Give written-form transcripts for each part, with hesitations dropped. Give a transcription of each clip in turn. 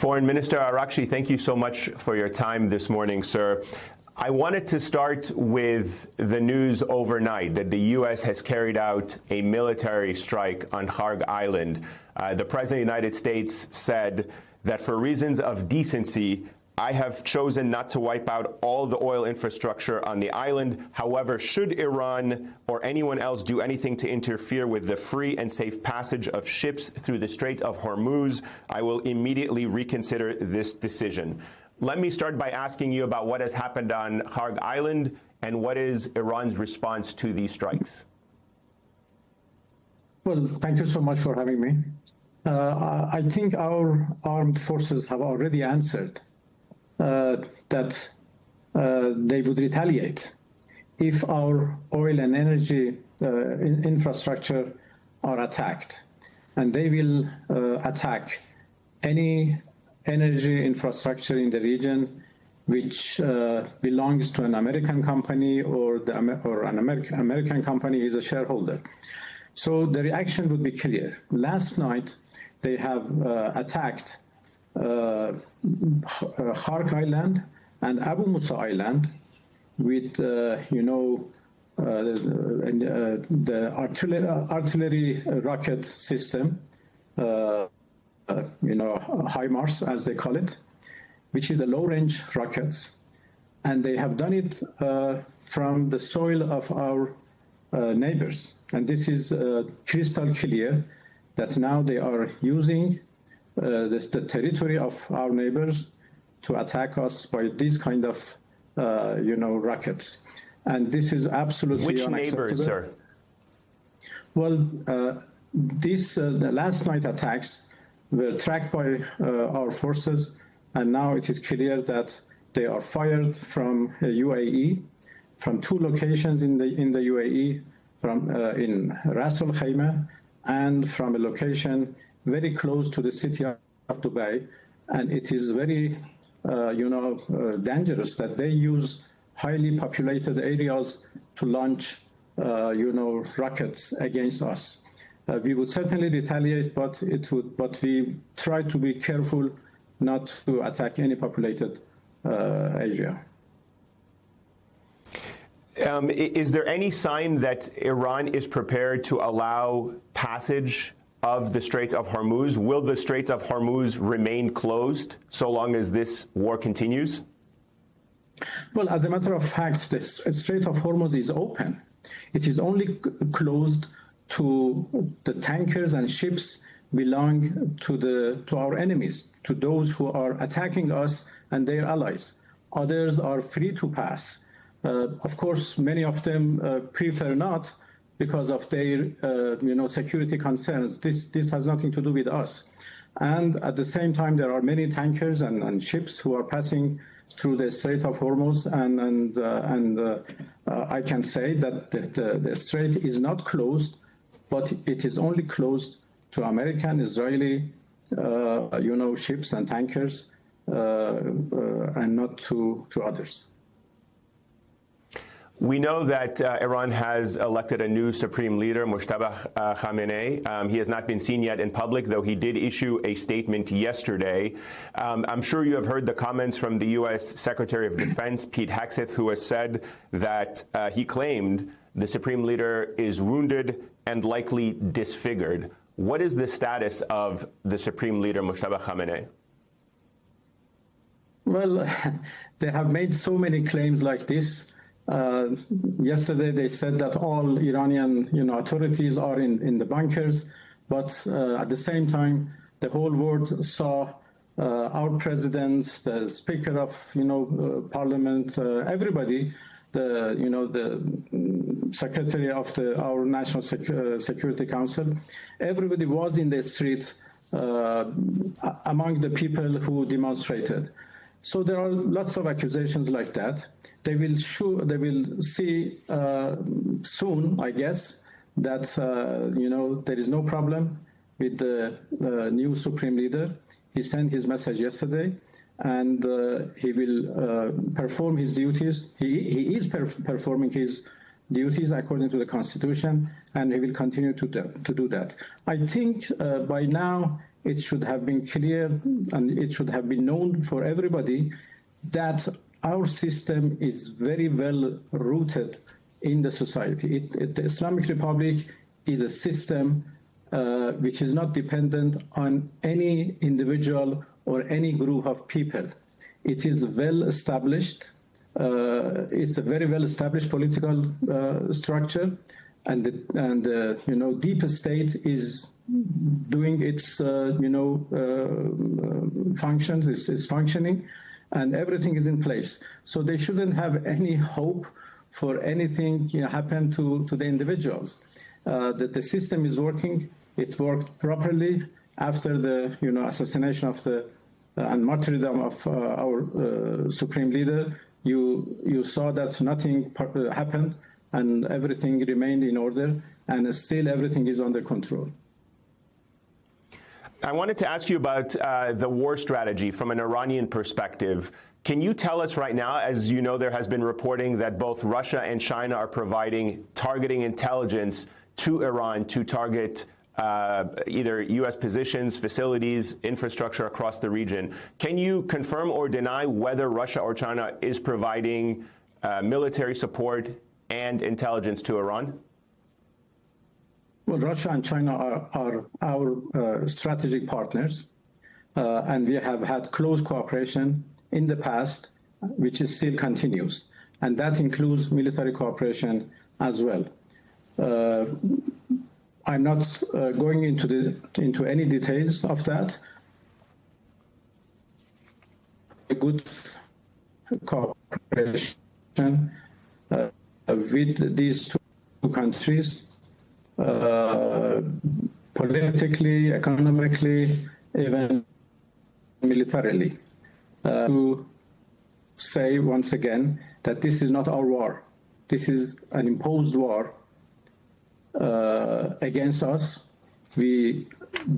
Foreign Minister Araghch, thank you so much for your time this morning, sir. I wanted to start with the news overnight that the U.S. has carried out a military strike on Araghch Island. The President of the United States said that for reasons of decency, I have chosen not to wipe out all the oil infrastructure on the island. However, should Iran or anyone else do anything to interfere with the free and safe passage of ships through the Strait of Hormuz, I will immediately reconsider this decision. Let me start by asking you about what has happened on Araghch Island and what is Iran's response to these strikes. Well, thank you so much for having me. I think our armed forces have already answered that they would retaliate if our oil and energy infrastructure are attacked. And they will attack any energy infrastructure in the region which belongs to an American company or an American company is a shareholder. So the reaction would be clear. Last night, they have attacked Araghch Island and Abu Musa Island with, the artillery rocket system, HIMARS as they call it, which is a low-range rockets. And they have done it from the soil of our neighbors. And this is crystal clear that now they are using the territory of our neighbors to attack us by these kind of, rockets. And this is absolutely unacceptable. Which neighbors, sir? Well, the last night attacks were tracked by our forces, and now it is clear that they are fired from UAE, from two locations in the UAE, from in Ras Al Khaimah, and from a location very close to the city of Dubai. And it is very, dangerous that they use highly populated areas to launch, rockets against us. We would certainly retaliate, but we try to be careful not to attack any populated area. Is there any sign that Iran is prepared to allow passage of the Straits of Hormuz? Will the Straits of Hormuz remain closed so long as this war continues? Well, as a matter of fact, the Strait of Hormuz is open. It is only closed to the tankers and ships belong to our enemies, to those who are attacking us and their allies. Others are free to pass. Of course, many of them prefer not because of their, security concerns. This has nothing to do with us. And at the same time, there are many tankers and ships who are passing through the Strait of Hormuz, and I can say that the strait is not closed, but it is only closed to American, Israeli, ships and tankers, and not to others. We know that Iran has elected a new supreme leader, Mojtaba Khamenei. He has not been seen yet in public, though he did issue a statement yesterday. I'm sure you have heard the comments from the U.S. Secretary of Defense, Pete Hegseth, who has said that he claimed the supreme leader is wounded and likely disfigured. What is the status of the supreme leader, Mojtaba Khamenei? Well, they have made so many claims like this. Yesterday, they said that all Iranian, authorities are in the bunkers, but at the same time, the whole world saw our president, the Speaker of, Parliament, everybody, the Secretary of our National Security Council, everybody was in the street among the people who demonstrated. So there are lots of accusations like that. They will see soon, I guess, that there is no problem with the new supreme leader. He sent his message yesterday, and he will perform his duties. He is performing his duties according to the Constitution, and he will continue to do that. I think by now it should have been clear and it should have been known for everybody that our system is very well rooted in the society. The Islamic Republic is a system which is not dependent on any individual or any group of people. It is well established. It's a very well established political structure, and the deep state is doing its functions, is functioning, and everything is in place. So they shouldn't have any hope for anything happen to the individuals. The system is working. It worked properly after the assassination of and martyrdom of our supreme leader. You saw that nothing happened and everything remained in order, and still everything is under control. I wanted to ask you about the war strategy from an Iranian perspective. Can you tell us right now, as you know, there has been reporting that both Russia and China are providing targeting intelligence to Iran to target either U.S. positions, facilities, infrastructure across the region. Can you confirm or deny whether Russia or China is providing military support and intelligence to Iran? Well, Russia and China are our strategic partners, and we have had close cooperation in the past, which still continues, and that includes military cooperation as well. I'm not going into any details of that. A good cooperation with these two countries, politically, economically, even militarily. To say once again that this is not our war. This is an imposed war against us. We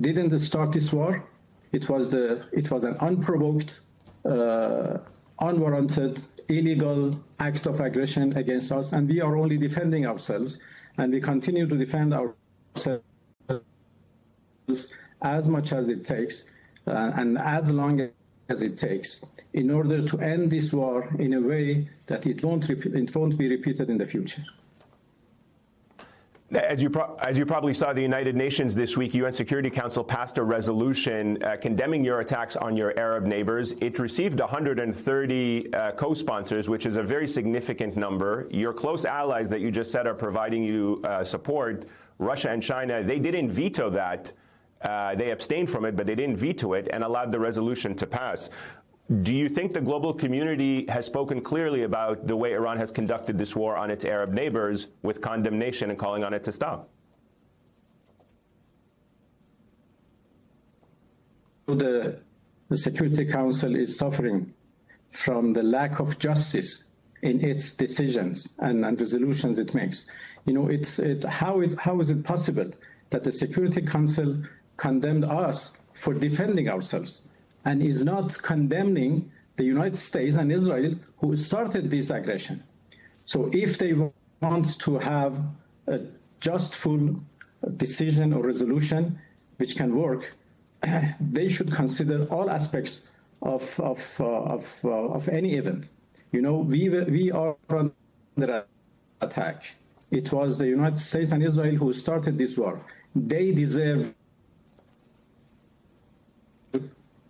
didn't start this war. It was an unprovoked, unwarranted, illegal act of aggression against us, and we are only defending ourselves, and we continue to defend ourselves as much as it takes, and as long as it takes, in order to end this war in a way that it won't be repeated in the future. As you probably saw, the United Nations this week, UN Security Council passed a resolution condemning your attacks on your Arab neighbors. It received 130 co-sponsors, which is a very significant number. Your close allies that you just said are providing you support, Russia and China, they didn't veto that. They abstained from it, but they didn't veto it and allowed the resolution to pass. Do you think the global community has spoken clearly about the way Iran has conducted this war on its Arab neighbors with condemnation and calling on it to stop? The Security Council is suffering from the lack of justice in its decisions and resolutions it makes. How is it possible that the Security Council condemned us for defending ourselves and is not condemning the United States and Israel who started this aggression? So if they want to have a just, full decision or resolution which can work, they should consider all aspects of any event. We are under attack. It was the United States and Israel who started this war. They deserve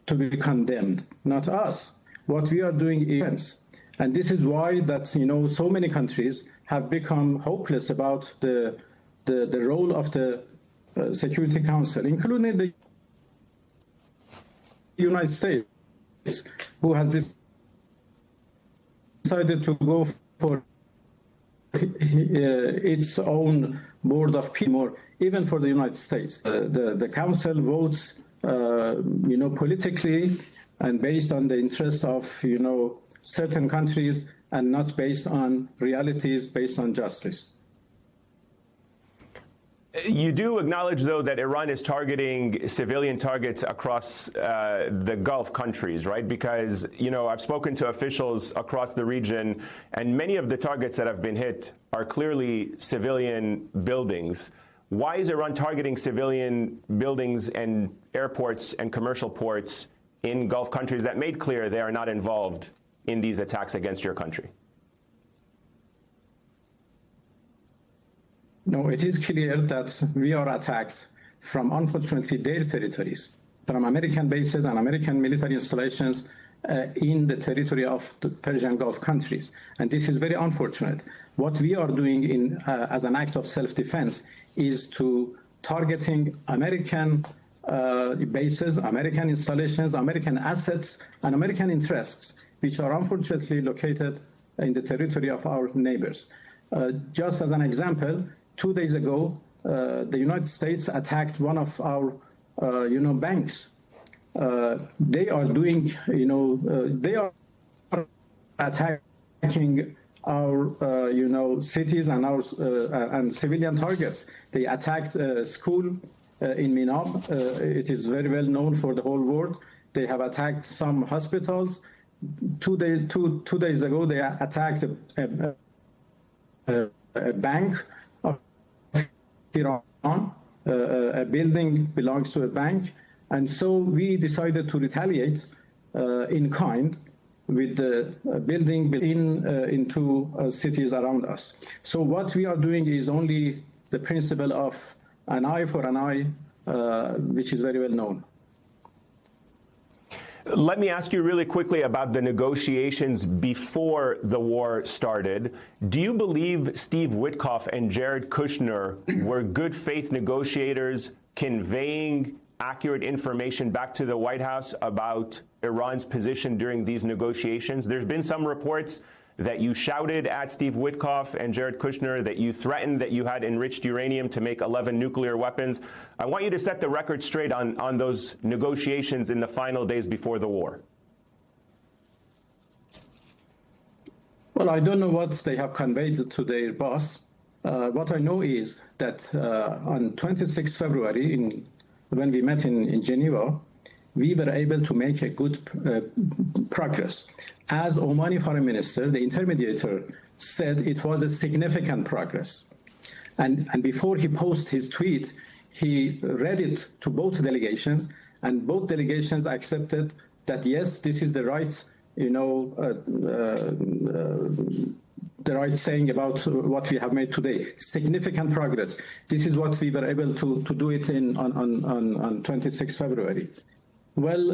to be condemned, not us. What we are doing is, and this is why that so many countries have become hopeless about the role of the Security Council, including the United States, who has decided to go for its own board of people, even for the United States. The Council votes politically and based on the interest of, certain countries and not based on realities, based on justice. You do acknowledge, though, that Iran is targeting civilian targets across the Gulf countries, right? Because, I've spoken to officials across the region, and many of the targets that have been hit are clearly civilian buildings. why is Iran targeting civilian buildings and airports and commercial ports in Gulf countries that made clear they are not involved in these attacks against your country? No, it is clear that we are attacked from, unfortunately, their territories, from American bases and American military installations in the territory of the Persian Gulf countries. And this is very unfortunate. What we are doing as an act of self-defense is to targeting American bases, American installations, American assets, and American interests, which are unfortunately located in the territory of our neighbors. Just as an example, 2 days ago, the United States attacked one of our, banks. They are doing, they are attacking our, cities and our and civilian targets. They attacked a school in Minab. It is very well known for the whole world. They have attacked some hospitals. Two days ago, they attacked a bank of Iran. A building belongs to a bank. And so we decided to retaliate in kind with the building into cities around us. So what we are doing is only the principle of an eye for an eye, which is very well known. Let me ask you really quickly about the negotiations before the war started. Do you believe Steve Witkoff and Jared Kushner were good faith negotiators conveying accurate information back to the White House about Iran's position during these negotiations? There's been some reports that you shouted at Steve Witkoff and Jared Kushner, that you threatened that you had enriched uranium to make 11 nuclear weapons. I want you to set the record straight on those negotiations in the final days before the war. Well, I don't know what they have conveyed to their boss. What I know is that on 26 February, when we met in Geneva, we were able to make a good progress. As Omani Foreign Minister, the intermediator said it was a significant progress. And before he posted his tweet, he read it to both delegations, and both delegations accepted that, yes, this is the right, the right saying about what we have made today. Significant progress. This is what we were able to do it on 26 February. Well,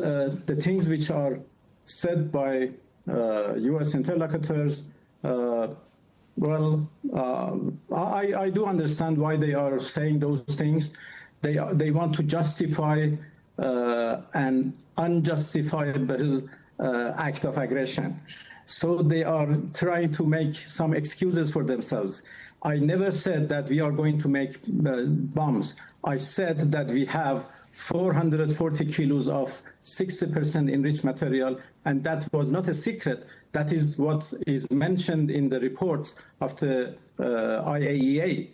the things which are said by U.S. interlocutors, I do understand why they are saying those things. They want to justify an unjustifiable act of aggression. So they are trying to make some excuses for themselves. I never said that we are going to make bombs. I said that we have 440 kilos of 60% enriched material, and that was not a secret. That is what is mentioned in the reports of the IAEA.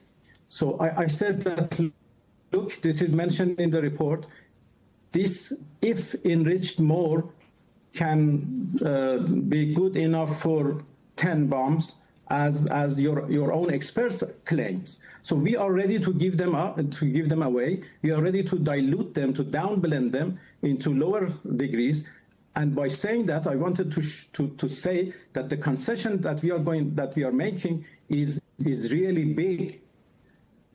So I said that, look, this is mentioned in the report. This, if enriched more, can be good enough for 10 bombs, as your own experts claims. So we are ready to give them away. We are ready to dilute them, to downblend them into lower degrees. And by saying that, I wanted to say that the concession that we are making is really big.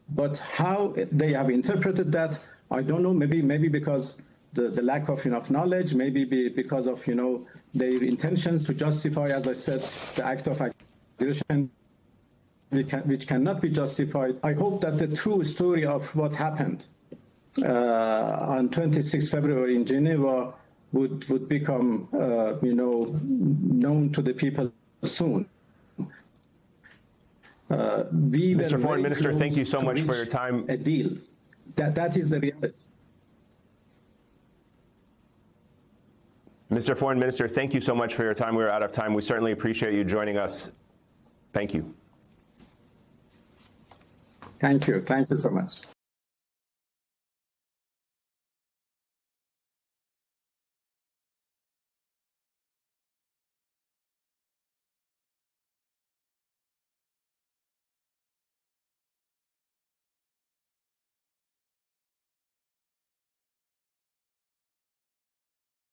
But how they have interpreted that, I don't know. Maybe because the lack of enough knowledge, maybe because of their intentions to justify, as I said, the act of aggression, which cannot be justified. I hope that the true story of what happened on 26 February in Geneva would become, known to the people soon. Mr. Foreign Minister, thank you so much for your time. A deal. That is the reality. Mr. Foreign Minister, thank you so much for your time. We're out of time. We certainly appreciate you joining us. Thank you. Thank you. Thank you so much.